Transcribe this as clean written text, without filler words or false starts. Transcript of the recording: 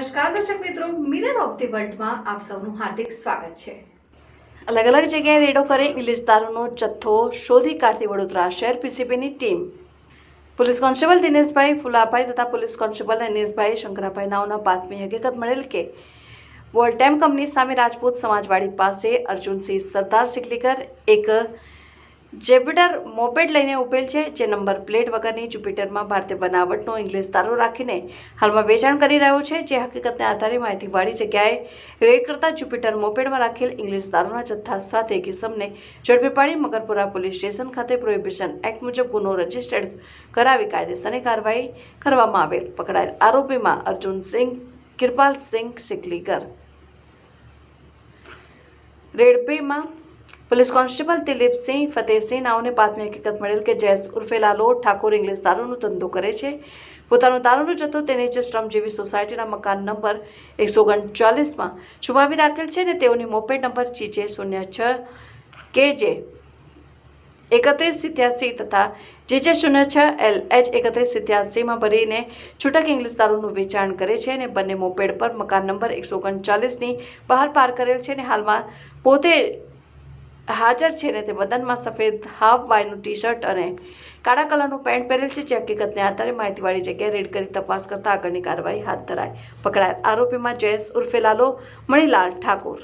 નમસ્કાર દર્શક મિત્રો, મિરર ઓફ ધી વર્લ્ડમાં આપ સૌનું હાર્દિક સ્વાગત છે। અલગ અલગ જગ્યાએ રેડો કરી ઇંગ્લિશ દારૂનો જથ્થો શોધી કાઢતી વડોદરા શહેર પીસીબીની team. Police constable Dineshbhai Fulabhai તથા પોલીસ કોન્સ્ટેબલ અનિશભાઈ શંકરાભાઈ નાઓના બાતમી હકીકત મળેલ કે વોલ્ટેમ કંપની સામે રાજપૂત સમાજવાડી પાસે અર્જુનસિંહ સરદાર સિકલીકર એક જેપિટર મોપેડ લઈને ઉભેલ છે, જે નંબર પ્લેટ વગરની જુપિટરમાં ભારતીય બનાવટનો ઇંગ્લિશ દારૂ રાખીને હાલમાં વેચાણ કરી રહ્યો છે। જે હકીકતને આધારે માહિતીવાળી જગ્યાએ રેડ કરતા જુપિટર મોપેડમાં રાખેલ ઇંગ્લિશ દારૂના જથ્થા સાથે કિસમને ઝડપી પાડી મગરપુરા પોલીસ સ્ટેશન ખાતે પ્રોહિબિશન એક્ટ મુજબ ગુનો રજીસ્ટર્ડ કરાવી કાયદેસરની કાર્યવાહી કરવામાં આવેલ। પકડાયેલ આરોપીમાં અર્જુનસિંહ કિરપાલસિંહ સિકલીકર। રેડ 2 માં પોલીસ કોન્સ્ટેબલ દિલીપસિંહ ફતેહસિંહ નાઓને બાતમી હકીકત મળેલ કે જયેશ ઉર્ફે લાલો ઠાકોર ઇંગ્લિશ દારૂનો ધંધો કરે છે। પોતાનો દારૂનો જથ્થો તેની જ શ્રમજીવી સોસાયટીના મકાન નંબર 139માં છુપાવી રાખેલ છે અને તેઓની મોપેડ નંબર GJ06 KJ 3187 તથા GJ06 LH 3187માં ભરીને છૂટક ઇંગ્લિશ દારૂનું વેચાણ કરે છે અને બંને મોપેડ પર મકાન નંબર 139ની બહાર પાર્ક કરેલ છે અને હાલમાં પોતે હાજર છે ને તે બદનમાં સફેદ હાફ વાયનું ટી શર્ટ અને કાળા કલરનું પેન્ટ પહેરેલ છે। જે હકીકતને આધારે માહિતીવાળી જગ્યાએ રેડ કરી તપાસ કરતા આગળની કાર્યવાહી હાથ ધરાઈ। પકડાયેલ આરોપીમાં જયેશ ઉર્ફે લાલો મણીલાલ ઠાકોર।